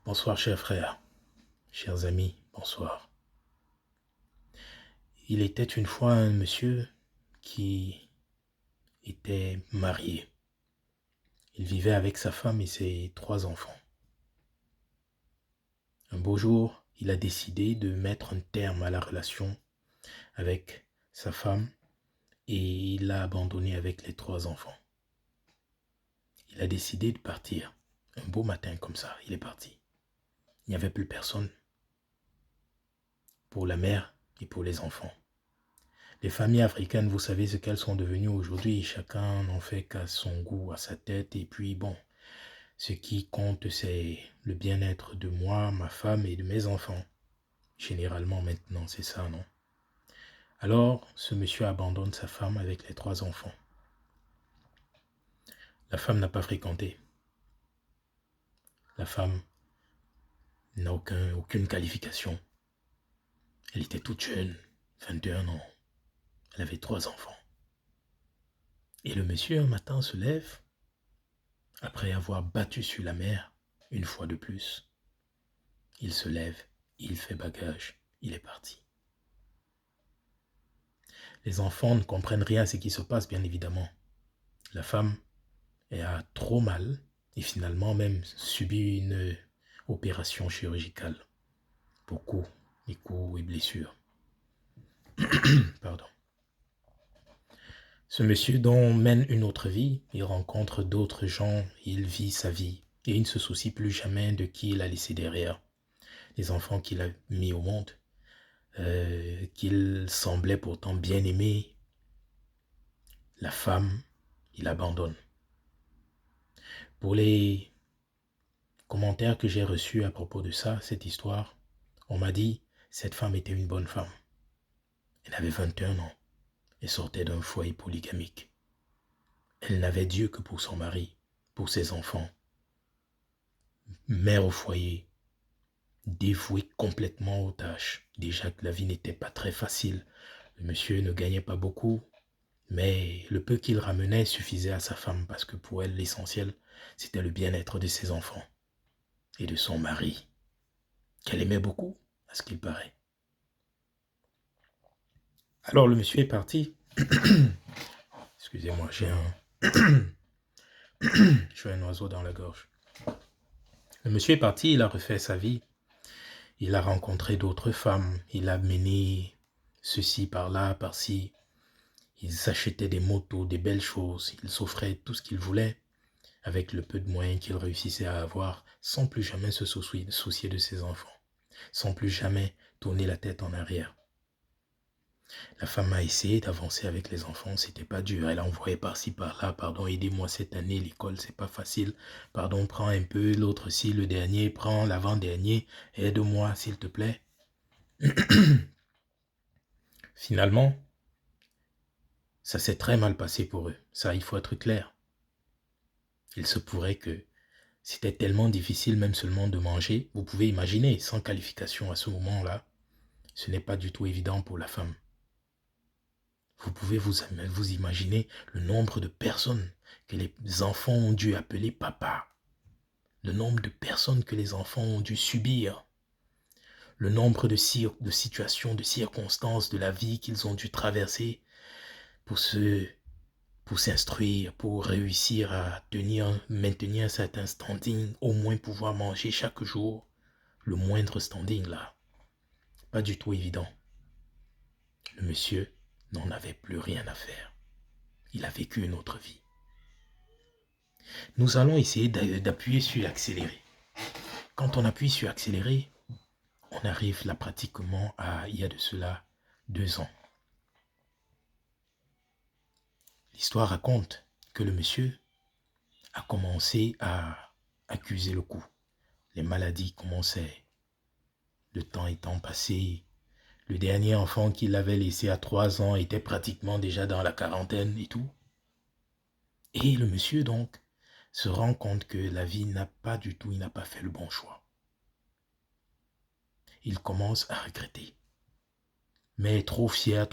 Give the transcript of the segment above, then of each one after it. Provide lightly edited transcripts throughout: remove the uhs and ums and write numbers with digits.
Bonsoir, chers frères, chers amis, bonsoir. Il était une fois un monsieur qui était marié. Il vivait avec sa femme et ses 3 enfants. Un beau jour, il a décidé de mettre un terme à la relation avec sa femme et il l'a abandonné avec les 3 enfants. Il a décidé de partir. Un beau matin comme ça, il est parti. Il n'y avait plus personne pour la mère et pour les enfants. Les familles africaines, vous savez ce qu'elles sont devenues aujourd'hui. Chacun n'en fait qu'à son goût, à sa tête. Et puis bon, ce qui compte, c'est le bien-être de moi, ma femme et de mes enfants. Généralement maintenant, c'est ça, non? Alors, ce monsieur abandonne sa femme avec les 3 enfants. La femme n'a pas fréquenté. La femme n'a aucune qualification. Elle était toute jeune, 21 ans. Elle avait 3 enfants. Et le monsieur, un matin, se lève, après avoir battu sur la mer, une fois de plus. Il se lève, il fait bagage, il est parti. Les enfants ne comprennent rien à ce qui se passe, bien évidemment. La femme a trop mal et finalement même subit une opération chirurgicale pour coups et blessures. Pardon. Ce monsieur dont mène une autre vie, il rencontre d'autres gens, il vit sa vie et il ne se soucie plus jamais de qui il a laissé derrière, les enfants qu'il a mis au monde, qu'il semblait pourtant bien aimer. La femme, il abandonne. Pour les commentaires que j'ai reçus à propos de ça, cette histoire, on m'a dit, cette femme était une bonne femme. Elle avait 21 ans et sortait d'un foyer polygamique. Elle n'avait Dieu que pour son mari, pour ses enfants. Mère au foyer, dévouée complètement aux tâches. Déjà que la vie n'était pas très facile. Le monsieur ne gagnait pas beaucoup, mais le peu qu'il ramenait suffisait à sa femme parce que pour elle, l'essentiel, c'était le bien-être de ses enfants et de son mari, qu'elle aimait beaucoup, à ce qu'il paraît. Alors le monsieur est parti. Excusez-moi, j'ai un oiseau dans la gorge. Le monsieur est parti, il a refait sa vie. Il a rencontré d'autres femmes. Il a mené ceci par là, par-ci. Il s'achetait des motos, des belles choses. Il s'offrait tout ce qu'il voulait avec le peu de moyens qu'il réussissait à avoir, sans plus jamais se soucier de ses enfants, sans plus jamais tourner la tête en arrière. La femme a essayé d'avancer avec les enfants, c'était pas dur. Elle envoyait par-ci, par-là, pardon, aidez-moi cette année, l'école, c'est pas facile. Pardon, prends un peu, l'autre si, le dernier, prends l'avant-dernier, aide-moi, s'il te plaît. Finalement, ça s'est très mal passé pour eux. Ça, il faut être clair. Il se pourrait que c'était tellement difficile même seulement de manger. Vous pouvez imaginer, sans qualification à ce moment-là, ce n'est pas du tout évident pour la femme. Vous pouvez vous imaginer le nombre de personnes que les enfants ont dû appeler papa. Le nombre de personnes que les enfants ont dû subir. Le nombre de situations, de circonstances de la vie qu'ils ont dû traverser pour s'instruire, pour réussir à maintenir un certain standing, au moins pouvoir manger chaque jour le moindre standing là. Pas du tout évident. Le monsieur n'en avait plus rien à faire. Il a vécu une autre vie. Nous allons essayer d'appuyer sur l'accéléré. Quand on appuie sur accéléré, on arrive là pratiquement à, il y a de cela 2 ans. L'histoire raconte que le monsieur a commencé à accuser le coup. Les maladies commençaient. Le temps étant passé, le dernier enfant qu'il avait laissé à 3 ans était pratiquement déjà dans la quarantaine et tout. Et le monsieur donc se rend compte que la vie n'a pas du tout, il n'a pas fait le bon choix. Il commence à regretter. Mais trop fier,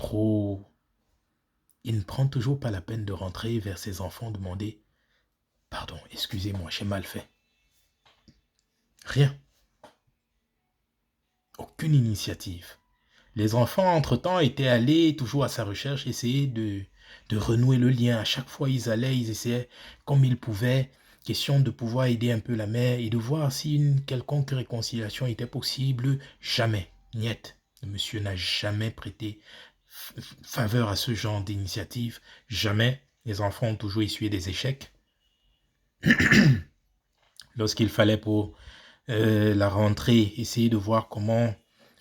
il ne prend toujours pas la peine de rentrer vers ses enfants, demander « Pardon, excusez-moi, j'ai mal fait. » Rien. aucune initiative. Les enfants, entre-temps, étaient allés toujours à sa recherche, essayer de renouer le lien. À chaque fois, ils allaient, ils essayaient comme ils pouvaient, question de pouvoir aider un peu la mère et de voir si une quelconque réconciliation était possible. Jamais, niet. Le monsieur n'a jamais prêté faveur à ce genre d'initiative. Jamais. Les enfants ont toujours essuyé des échecs. Lorsqu'il fallait pour la rentrée, essayer de voir comment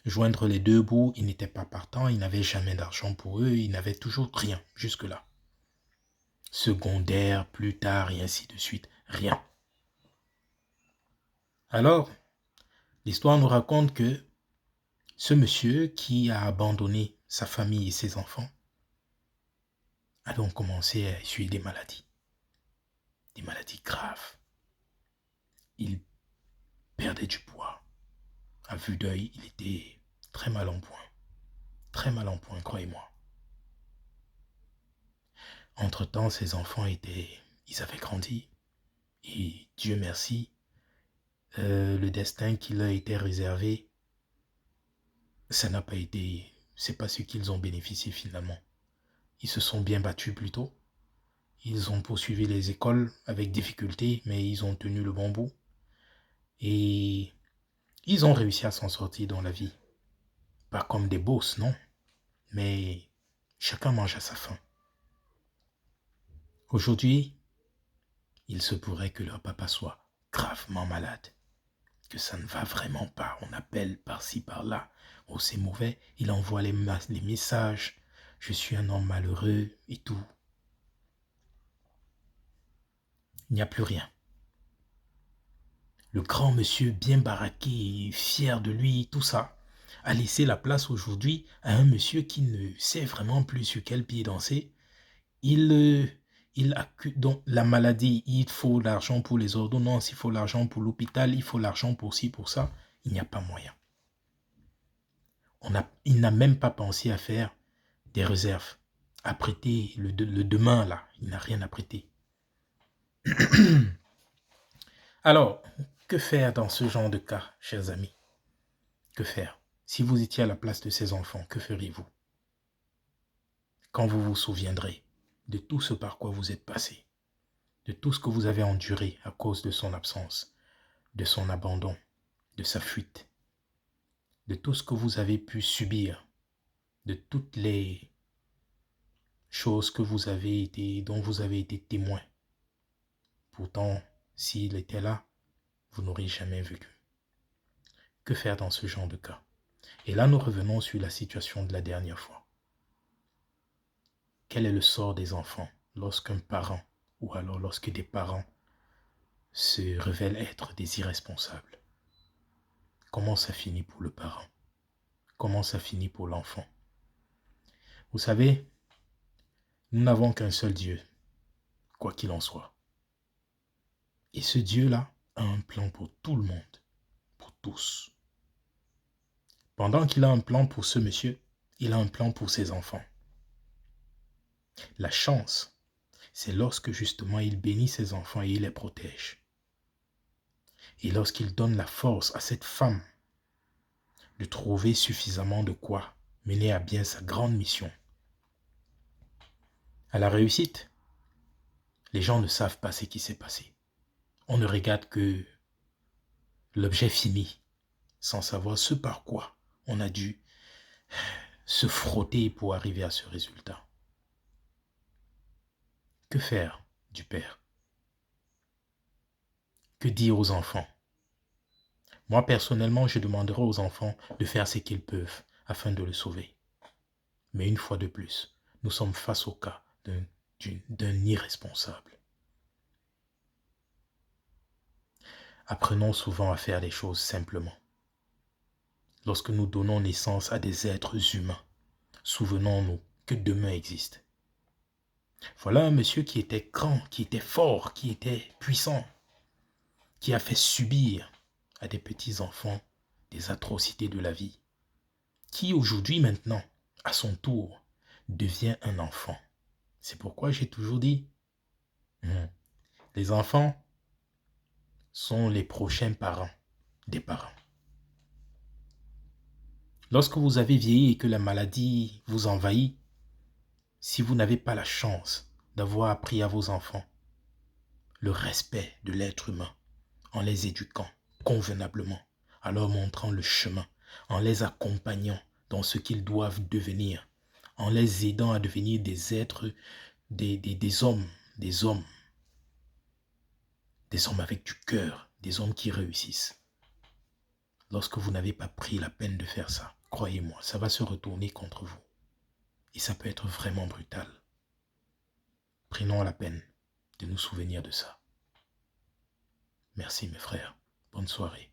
joindre les deux bouts, ils n'étaient pas partants, ils n'avaient jamais d'argent pour eux, ils n'avaient toujours rien jusque-là. Secondaire, plus tard, et ainsi de suite, rien. Alors, l'histoire nous raconte que ce monsieur qui a abandonné sa famille et ses enfants a donc commencé à essuyer des maladies graves. Il perdait du poids. À vue d'œil, il était très mal en point, croyez-moi. Entre-temps, ses enfants ils avaient grandi. Et Dieu merci, le destin qui leur était réservé, c'est pas ce qu'ils ont bénéficié finalement. Ils se sont bien battus plutôt. Ils ont poursuivi les écoles avec difficulté, mais ils ont tenu le bon bout. Et ils ont réussi à s'en sortir dans la vie. Pas comme des bosses, non. Mais chacun mange à sa faim. Aujourd'hui, il se pourrait que leur papa soit gravement malade. Que ça ne va vraiment pas. On appelle par-ci, par-là. Oh, c'est mauvais. Il envoie les messages. Je suis un homme malheureux et tout. Il n'y a plus rien. Le grand monsieur bien baraqué, fier de lui, tout ça, a laissé la place aujourd'hui à un monsieur qui ne sait vraiment plus sur quel pied danser. Il accuse donc la maladie, il faut l'argent pour les ordonnances, il faut l'argent pour l'hôpital, il faut l'argent pour ci, pour ça. Il n'y a pas moyen. Il n'a même pas pensé à faire des réserves, à prêter le demain là. Il n'a rien à prêter. Alors, que faire dans ce genre de cas, chers amis? Que faire? Si vous étiez à la place de ces enfants, que feriez-vous? Quand vous vous souviendrez de tout ce par quoi vous êtes passé, de tout ce que vous avez enduré à cause de son absence, de son abandon, de sa fuite, de tout ce que vous avez pu subir, de toutes les choses dont vous avez été témoin. Pourtant, s'il était là, vous n'auriez jamais vécu. Que faire dans ce genre de cas? Et là, nous revenons sur la situation de la dernière fois. Quel est le sort des enfants lorsqu'un parent, ou alors lorsque des parents se révèlent être des irresponsables? Comment ça finit pour le parent? Comment ça finit pour l'enfant? Vous savez, nous n'avons qu'un seul Dieu, quoi qu'il en soit. Et ce Dieu-là a un plan pour tout le monde, pour tous. Pendant qu'il a un plan pour ce monsieur, il a un plan pour ses enfants. La chance, c'est lorsque justement il bénit ses enfants et il les protège. Et lorsqu'il donne la force à cette femme de trouver suffisamment de quoi mener à bien sa grande mission. À la réussite, les gens ne savent pas ce qui s'est passé. On ne regarde que l'objet fini, sans savoir ce par quoi on a dû se frotter pour arriver à ce résultat. Que faire du père? Que dire aux enfants? Moi, personnellement, je demanderai aux enfants de faire ce qu'ils peuvent afin de le sauver. Mais une fois de plus, nous sommes face au cas d'un irresponsable. Apprenons souvent à faire les choses simplement. Lorsque nous donnons naissance à des êtres humains, souvenons-nous que demain existe. Voilà un monsieur qui était grand, qui était fort, qui était puissant, qui a fait subir à des petits-enfants des atrocités de la vie, qui aujourd'hui maintenant, à son tour, devient un enfant. C'est pourquoi j'ai toujours dit, les enfants sont les prochains parents des parents. Lorsque vous avez vieilli et que la maladie vous envahit, si vous n'avez pas la chance d'avoir appris à vos enfants le respect de l'être humain en les éduquant convenablement, en leur montrant le chemin, en les accompagnant dans ce qu'ils doivent devenir, en les aidant à devenir des êtres, des hommes, des hommes, des hommes avec du cœur, des hommes qui réussissent. Lorsque vous n'avez pas pris la peine de faire ça, croyez-moi, ça va se retourner contre vous. Et ça peut être vraiment brutal. Prenons la peine de nous souvenir de ça. Merci mes frères. Bonne soirée.